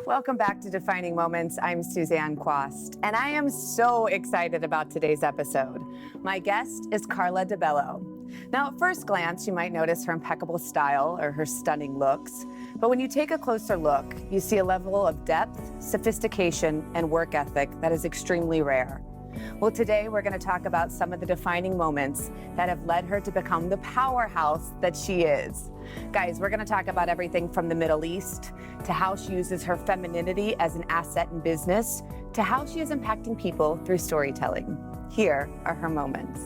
Welcome back to Defining Moments. I'm Suzanne Quast, and I am so excited about today's episode. My guest is Carla DiBello. Now, at first glance, you might notice her impeccable style or her stunning looks, but when you take a closer look, you see a level of depth, sophistication, and work ethic that is extremely rare. Well, today we're going to talk about some of the defining moments that have led her to become the powerhouse that she is. Guys, we're going to talk about everything from the Middle East to how she uses her femininity as an asset in business to how she is impacting people through storytelling. Here are her moments.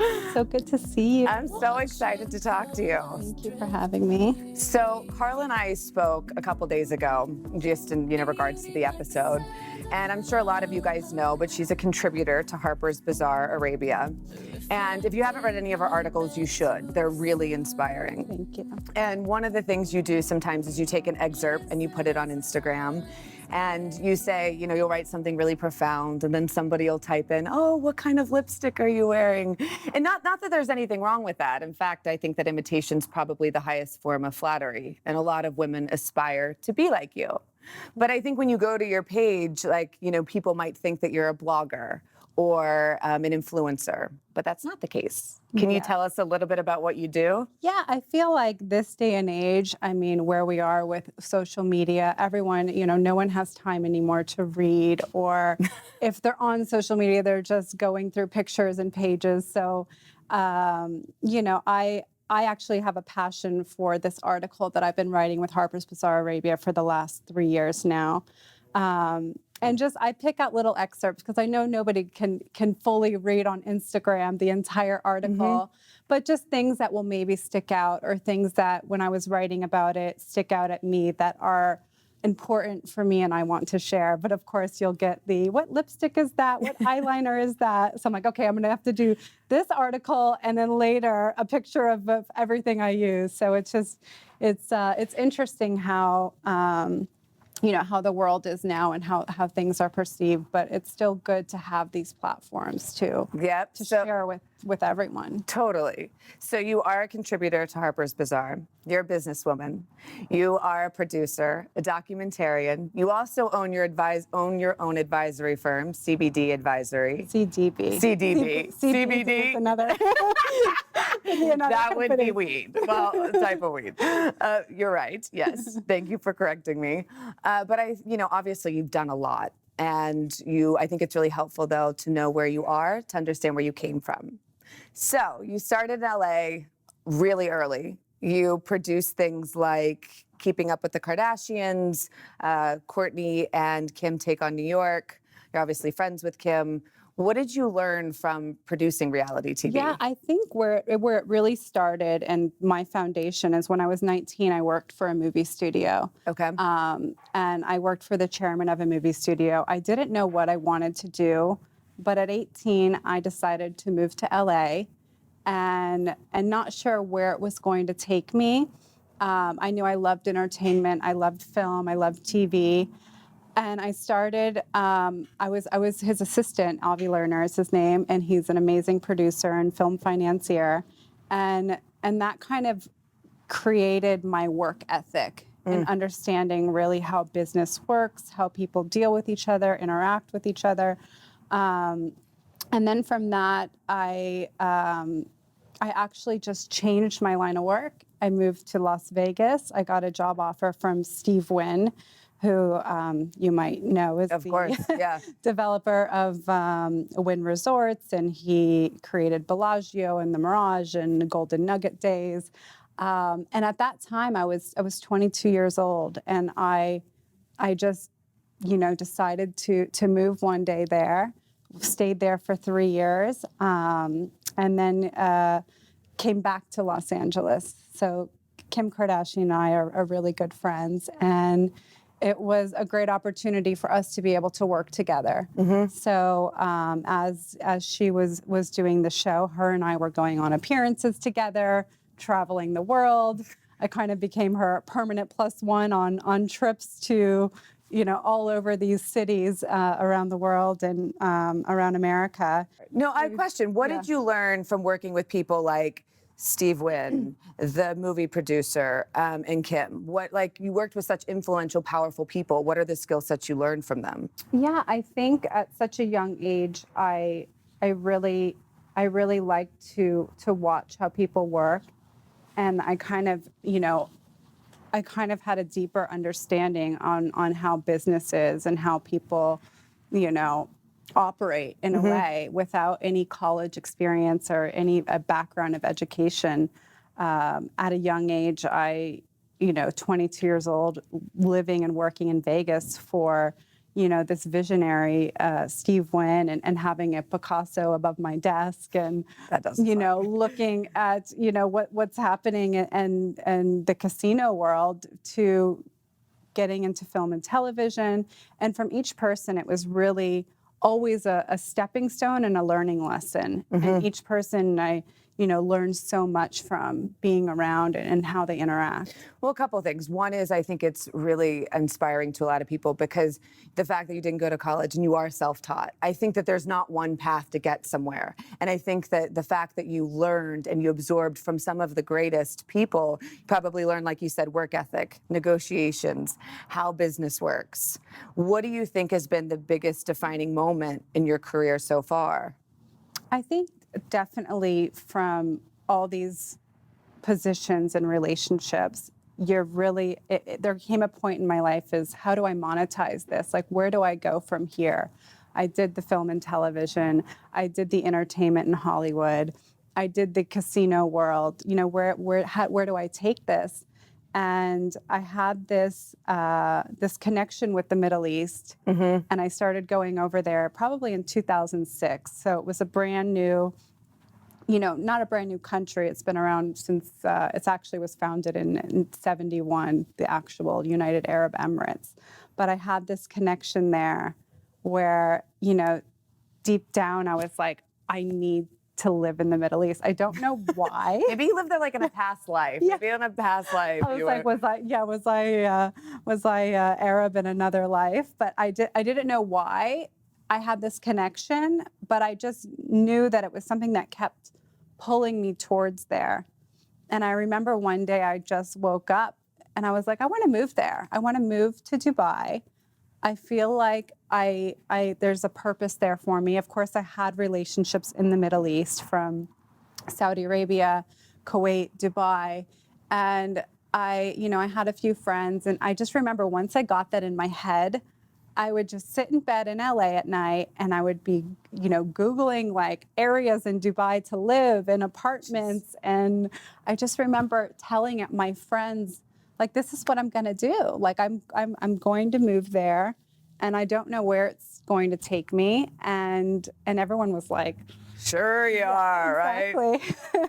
Hi, so good to see you. I'm so excited to talk to you. Thank you for having me. So Carla and I spoke a couple days ago, just in regards to the episode. And I'm sure a lot of you guys know, but she's a contributor to Harpers Bazaar Arabia. And if you haven't read any of her articles, you should. They're really inspiring. Thank you. And one of the things you do sometimes is you take an excerpt and you put it on Instagram. And you say, you'll write something really profound, and then somebody will type in, oh, what kind of lipstick are you wearing? And not that there's anything wrong with that. In fact, I think that imitation's probably the highest form of flattery, and a lot of women aspire to be like you. But I think when you go to your page, people might think that you're a blogger or an influencer, but that's not the case. Can you tell us a little bit about what you do? Yeah, I feel like this day and age, where we are with social media, everyone, no one has time anymore to read, or if they're on social media, they're just going through pictures and pages. So, I actually have a passion for this article that I've been writing with Harpers Bazaar Arabia for the last 3 years now. And I pick out little excerpts because I know nobody can fully read on Instagram the entire article, but just things that will maybe stick out, or things that when I was writing about it stick out at me that are important for me and I want to share. But of course you'll get what lipstick is that? What eyeliner is that? So I'm like, okay, I'm gonna have to do this article and then later a picture of everything I use. So it's interesting how, how the world is now and how things are perceived, but it's still good to have these platforms to share with everyone. Totally. So you are a contributor to Harper's Bazaar. You're a businesswoman. You are a producer, a documentarian. You also own your own advisory firm, CBD Advisory. CDB. CBD. Is another. That would be weed. Well, a type of weed. You're right. Yes. Thank you for correcting me. But obviously you've done a lot. And I think it's really helpful, though, to know where you are, to understand where you came from. So you started in LA really early. You produced things like Keeping Up with the Kardashians, Kourtney and Kim Take on New York. You're obviously friends with Kim. What did you learn from producing reality TV? Yeah, I think where it really started and my foundation is when I was 19, I worked for a movie studio. Okay. And I worked for the chairman of a movie studio. I didn't know what I wanted to do, but at 18, I decided to move to LA and not sure where it was going to take me. I knew I loved entertainment, I loved film, I loved TV. And I started, I was his assistant, Avi Lerner is his name, and he's an amazing producer and film financier. And that kind of created my work ethic and understanding really how business works, how people deal with each other, interact with each other. And then from that, I actually just changed my line of work. I moved to Las Vegas. I got a job offer from Steve Wynn, who you might know is the developer of Wynn Resorts, and he created Bellagio and the Mirage and Golden Nugget Days. And at that time, I was 22 years old, and I just decided to move one day there. Stayed there for 3 years, and then came back to Los Angeles. So Kim Kardashian and I are really good friends, and it was a great opportunity for us to be able to work together. So as she was doing the show, her and I were going on appearances together, traveling the world. I kind of became her permanent plus one on trips to all over these cities around the world and around America. No, I have a question. What did you learn from working with people like Steve Wynn, the movie producer, and Kim? You worked with such influential, powerful people. What are the skill sets you learned from them? Yeah, I think at such a young age, I really like to watch how people work, and I kind of had a deeper understanding on how business is and how people, operate in a way without any college experience or any background of education. At a young age, 22 years old, living and working in Vegas for, this visionary Steve Wynn, and having a Picasso above my desk, and looking at what's happening and the casino world, to getting into film and television. And from each person, it was really always a stepping stone and a learning lesson. And each person I learned so much from being around and how they interact. Well, a couple of things. One is, I think it's really inspiring to a lot of people because the fact that you didn't go to college and you are self-taught. I think that there's not one path to get somewhere. And I think that the fact that you learned and you absorbed from some of the greatest people, you probably learned, like you said, work ethic, negotiations, how business works. What do you think has been the biggest defining moment in your career so far? I think definitely from all these positions and relationships, there came a point in my life is, how do I monetize this? Like, where do I go from here? I did the film and television. I did the entertainment in Hollywood. I did the casino world. Where do I take this? And I had this connection with the Middle East, and I started going over there probably in 2006. So it was a brand new, not a brand new country. It's been around since it actually was founded in 71, the actual United Arab Emirates. But I had this connection there where, deep down I was like, I need to live in the Middle East. I don't know why. Maybe you lived there like in a past life. Yeah. Maybe in a past life. I was like, was I Arab in another life? But I didn't know why I had this connection, but I just knew that it was something that kept pulling me towards there. And I remember one day I just woke up and I was like, I want to move there. I want to move to Dubai. I feel like there's a purpose there for me. Of course, I had relationships in the Middle East, from Saudi Arabia, Kuwait, Dubai, and I had a few friends. And I just remember once I got that in my head, I would just sit in bed in LA at night and I would be, Googling like areas in Dubai to live and apartments. And I just remember telling my friends, like, this is what I'm going to do. Like, I'm going to move there, and I don't know where it's going to take me. And everyone was like, sure you are, exactly.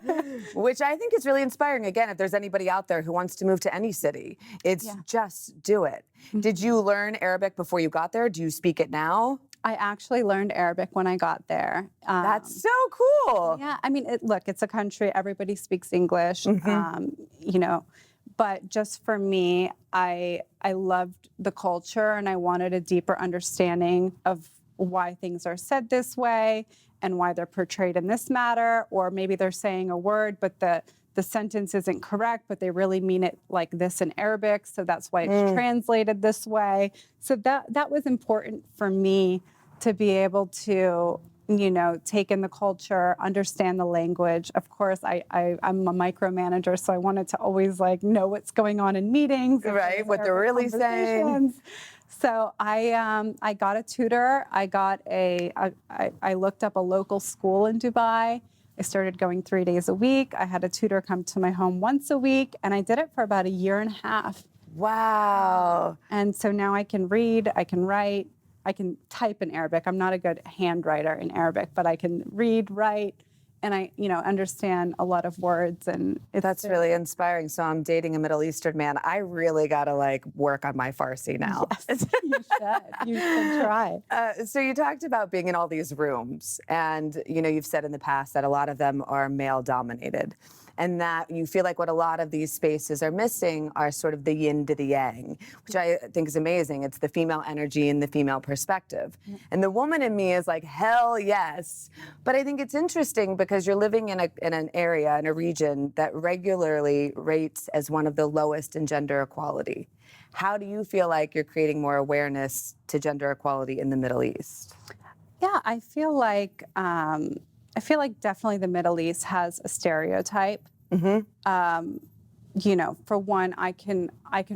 Right? Which I think is really inspiring. Again, if there's anybody out there who wants to move to any city, it's just do it. Did you learn Arabic before you got there? Do you speak it now? I actually learned Arabic when I got there. That's so cool. Yeah, I mean, look, it's a country, everybody speaks English, but just for me, I loved the culture and I wanted a deeper understanding of why things are said this way and why they're portrayed in this manner, or maybe they're saying a word, but the sentence isn't correct, but they really mean it like this in Arabic, so that's why it's translated this way. So that was important for me, to be able to, take in the culture, understand the language. Of course, I'm a micromanager, so I wanted to always know what's going on in meetings. Right, what they're really saying. So I got a tutor. I looked up a local school in Dubai. I started going 3 days a week. I had a tutor come to my home once a week, and I did it for about a year and a half. Wow. And so now I can read, I can write, I can type in Arabic. I'm not a good handwriter in Arabic, but I can read, write, and I, understand a lot of words. And that's really inspiring. So I'm dating a Middle Eastern man. I really got to work on my Farsi now. Yes, you should. You should try. So you talked about being in all these rooms, and you've said in the past that a lot of them are male dominated. and that you feel like what a lot of these spaces are missing are sort of the yin to the yang, which I think is amazing. It's the female energy and the female perspective. And the woman in me is like, hell yes. But I think it's interesting because you're living in an area, in a region that regularly rates as one of the lowest in gender equality. How do you feel like you're creating more awareness to gender equality in the Middle East? Yeah, I feel like definitely the Middle East has a stereotype. You know, for one, I can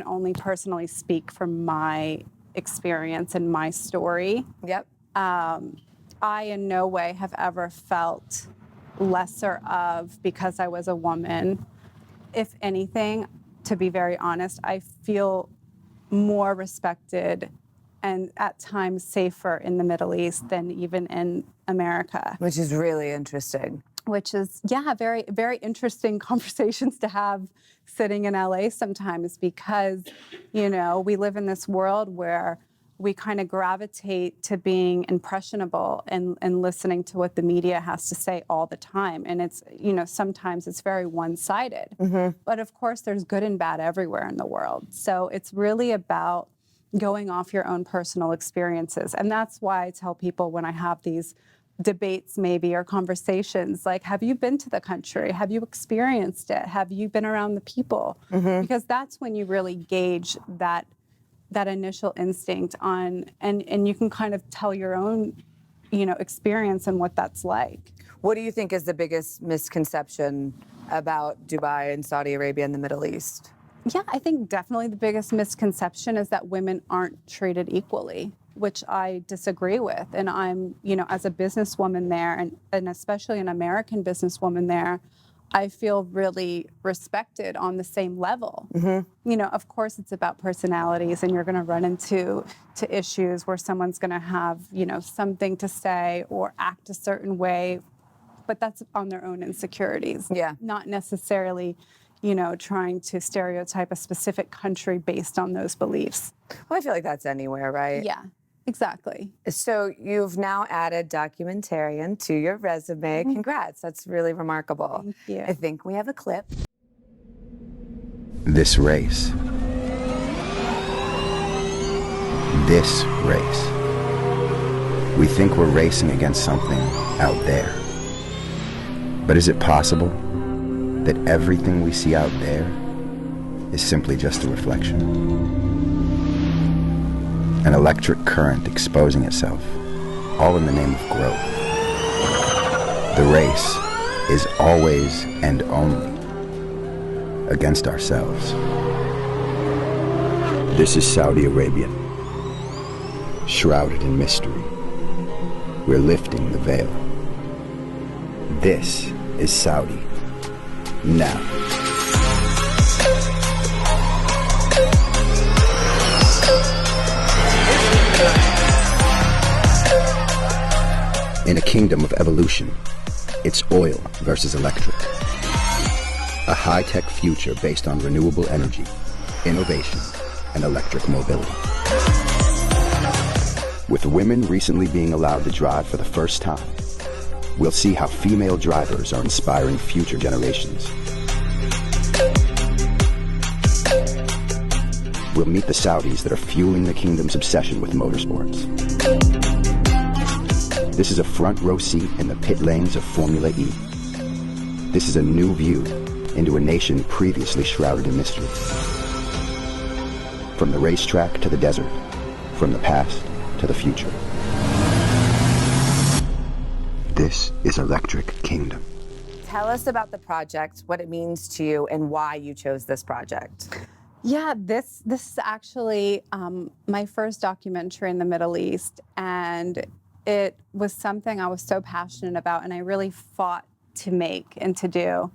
only personally speak from my experience and my story. Yep. I in no way have ever felt lesser of because I was a woman. If anything, to be very honest, I feel more respected and at times safer in the Middle East than even in America. Which is really interesting. Which is, yeah, very, very interesting conversations to have sitting in LA sometimes because, you know, we live in this world where we kind of gravitate to being impressionable and listening to what the media has to say all the time. And it's, you know, sometimes it's very one-sided. But of course, there's good and bad everywhere in the world. So it's really about going off your own personal experiences. And that's why I tell people when I have these debates maybe or conversations, like, have you been to the country? Have you experienced it? Have you been around the people? Because that's when you really gauge that initial instinct on, and you can kind of tell your own, you know, experience and what that's like. What do you think is the biggest misconception about Dubai and Saudi Arabia and the Middle East? Yeah, I think definitely the biggest misconception is that women aren't treated equally, which I disagree with. And I'm, you know, as a businesswoman there, and especially an American businesswoman there, I feel really respected on the same level. You know, of course, it's about personalities, and you're going to run into issues where someone's going to have, you know, something to say or act a certain way, but that's on their own insecurities. Yeah. Not necessarily, you know, trying to stereotype a specific country based on those beliefs. Well, I feel like that's anywhere, right? Yeah, exactly. So you've now added documentarian to your resume. Congrats. That's really remarkable. Thank you. I think we have a clip. This race. This race. We think we're racing against something out there. But is it possible that everything we see out there is simply just a reflection? An electric current exposing itself, all in the name of growth. The race is always and only against ourselves. This is Saudi Arabia, shrouded in mystery. We're lifting the veil. This is Saudi now. In a kingdom of evolution, it's oil versus electric. A high-tech future based on renewable energy, innovation, and electric mobility. With women recently being allowed to drive for the first time, we'll see how female drivers are inspiring future generations. We'll meet the Saudis that are fueling the kingdom's obsession with motorsports. This is a front row seat in the pit lanes of Formula E. This is a new view into a nation previously shrouded in mystery. From the racetrack to the desert, from the past to the future. This is Electric Kingdom. Tell us about the project, what it means to you, and why you chose this project. Yeah, this is actually my first documentary in the Middle East, and it was something I was so passionate about, and I really fought to make and to do.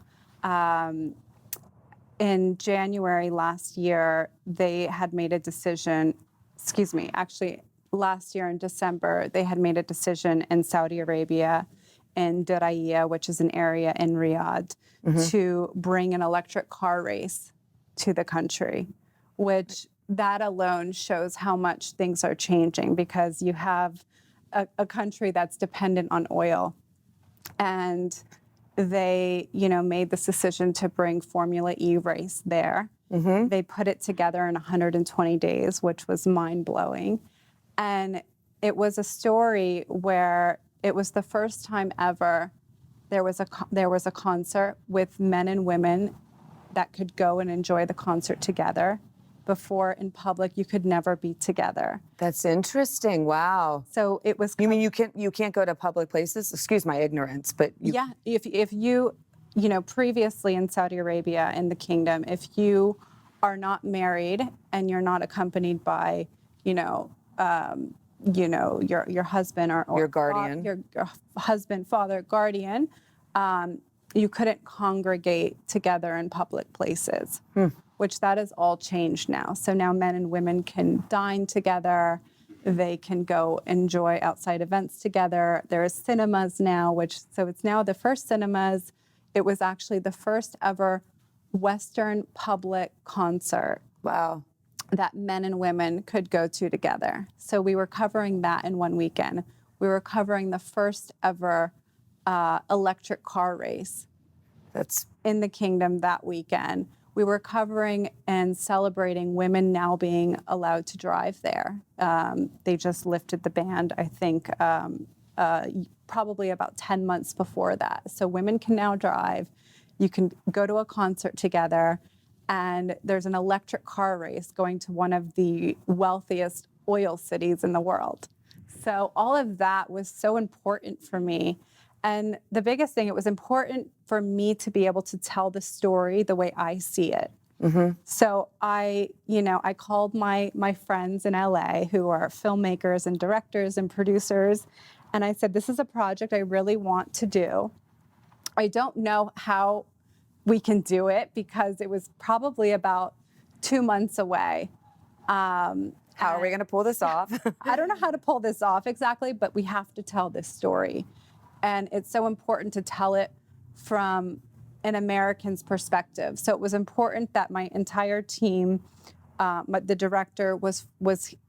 In January last year, they had made a decision, actually last year in December, they had made a decision in Saudi Arabia, in Diriyah, which is an area in Riyadh, to bring an electric car race to the country, which that alone shows how much things are changing, because you have a country that's dependent on oil. And they, made this decision to bring Formula E race there. They put it together in 120 days, which was mind-blowing. And it was a story where it was the first time ever there was a concert with men and women that could go and enjoy the concert together. Before, in public, you could never be together. That's interesting. Wow. So it was. You mean you can't go to public places? Excuse my ignorance, but yeah, if you previously in Saudi Arabia, in the kingdom, if you are not married and you're not accompanied by, your husband or your guardian, your husband, father, guardian, you couldn't congregate together in public places, which that has all changed now. So now men and women can dine together. They can go enjoy outside events together. There's cinemas now, so it's now the first cinemas. It was actually the first ever Western public concert. Wow. That men and women could go to together. So we were covering that in one weekend. We were covering the first ever electric car race. That's in the kingdom that weekend. We were covering and celebrating women now being allowed to drive there. They just lifted the ban, I think, probably about 10 months before that. So women can now drive. You can go to a concert together, and there's an electric car race going to one of the wealthiest oil cities in the world. So all of that was so important for me. And the biggest thing, it was important for me to be able to tell the story the way I see it. So I called my friends in LA who are filmmakers and directors and producers, and I said, this is a project I really want to do. I don't know how we can do it because it was probably about 2 months away. how are we going to pull this off? I don't know how to pull this off exactly, but we have to tell this story. And it's so important to tell it from an American's perspective. So it was important that my entire team, the director was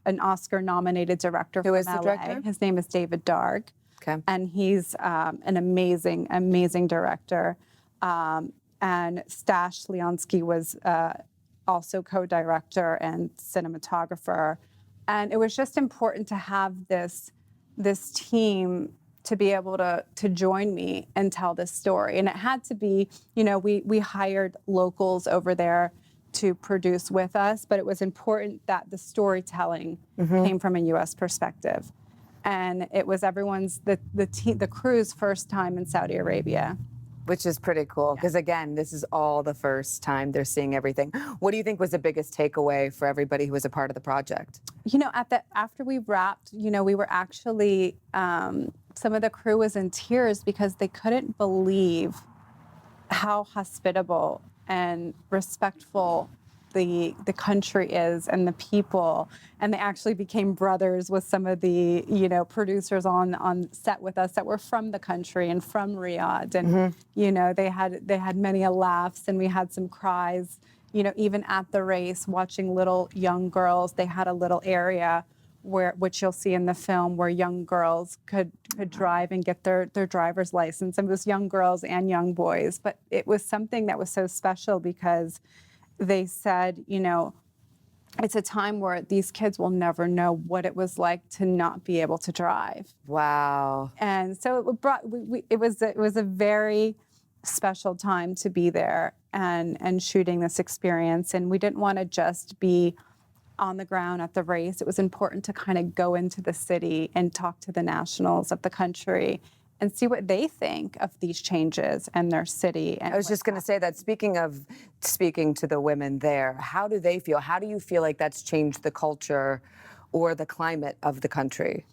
an Oscar-nominated director from LA. Who is the director? His name is David Darg. Okay. And he's an amazing, amazing director. And Stash Leonsky was also co-director and cinematographer. And it was just important to have this team to be able to join me and tell this story. And it had to be, we hired locals over there to produce with us, but it was important that the storytelling came from a U.S. perspective. And it was the crew's first time in Saudi Arabia. Which is pretty cool, because again, this is all the first time they're seeing everything. What do you think was the biggest takeaway for everybody who was a part of the project? After we wrapped, we were actually, some of the crew was in tears because they couldn't believe how hospitable and respectful the country is and the people. And they actually became brothers with some of the, producers on set with us that were from the country and from Riyadh. And, they had many laughs, and we had some cries, even at the race, watching little young girls. They had a little area which you'll see in the film, where young girls could drive and get their driver's license. And it was young girls and young boys. But it was something that was so special because they said, it's a time where these kids will never know what it was like to not be able to drive. Wow. And so it was a very special time to be there and shooting this experience. And we didn't want to just be on the ground at the race. It was important to kind of go into the city and talk to the nationals of the country and see what they think of these changes and their city. And I was just going to say that, speaking to the women there, how do they feel? How do you feel like that's changed the culture or the climate of the country?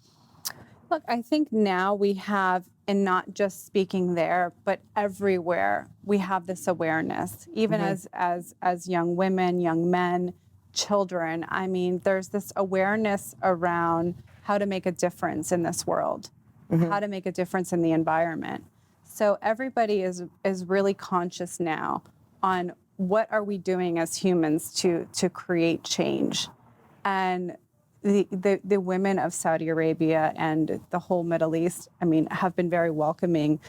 Look, I think now we have, and not just speaking there, but everywhere, we have this awareness, even as young women, young men, children. I mean, there's this awareness around how to make a difference in this world, how to make a difference in the environment. So everybody is really conscious now on what are we doing as humans to create change. And the women of Saudi Arabia and the whole Middle East, have been very welcoming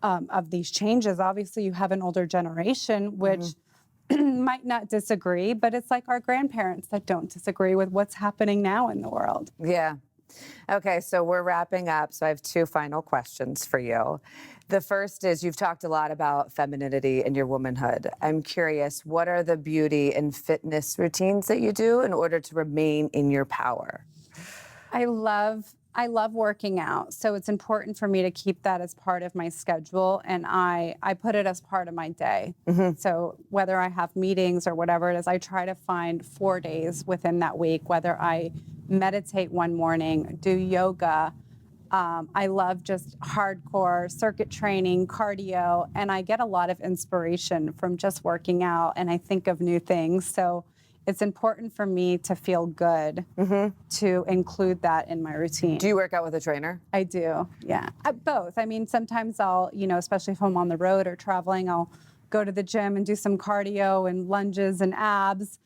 of these changes. Obviously, you have an older generation, which might not disagree, but it's like our grandparents that don't disagree with what's happening now in the world. Yeah. Okay, so we're wrapping up. So I have two final questions for you. The first is, you've talked a lot about femininity and your womanhood. I'm curious, what are the beauty and fitness routines that you do in order to remain in your power? I love working out, so it's important for me to keep that as part of my schedule, and I put it as part of my day. So whether I have meetings or whatever it is, I try to find 4 days within that week, whether I meditate one morning, do yoga. I love just hardcore circuit training, cardio, and I get a lot of inspiration from just working out, and I think of new things. So it's important for me to feel good, to include that in my routine. Do you work out with a trainer? I do, yeah. Both. I mean, sometimes I'll, especially if I'm on the road or traveling, I'll go to the gym and do some cardio and lunges and abs.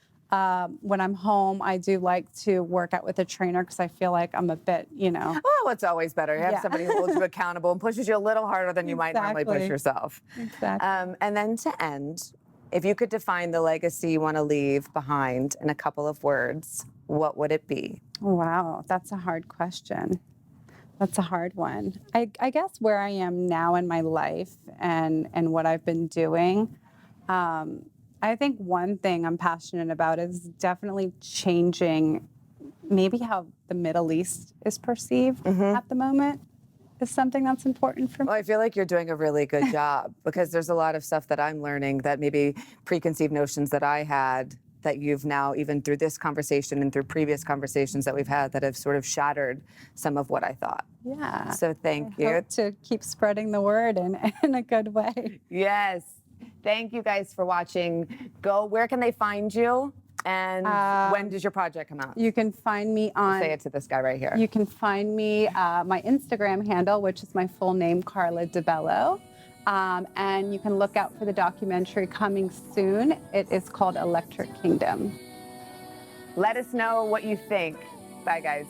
When I'm home, I do like to work out with a trainer because I feel like I'm a bit, Well, it's always better. You have somebody who holds you accountable and pushes you a little harder than you might normally push yourself. Exactly. And then to end, if you could define the legacy you want to leave behind in a couple of words, what would it be? Wow, that's a hard question. That's a hard one. I guess where I am now in my life and what I've been doing, I think one thing I'm passionate about is definitely changing maybe how the Middle East is perceived at the moment. Is something that's important for me. Well, I feel like you're doing a really good job because there's a lot of stuff that I'm learning that maybe preconceived notions that I had that you've now, even through this conversation and through previous conversations that we've had, that have sort of shattered some of what I thought. Yeah. So thank you. Hope to keep spreading the word in a good way. Yes. Thank you guys for watching. Where can they find you? And when does your project come out? You can find me on... Say it to this guy right here. You can find me, my Instagram handle, which is my full name, Carla DiBello. And you can look out for the documentary coming soon. It is called Electric Kingdom. Let us know what you think. Bye, guys.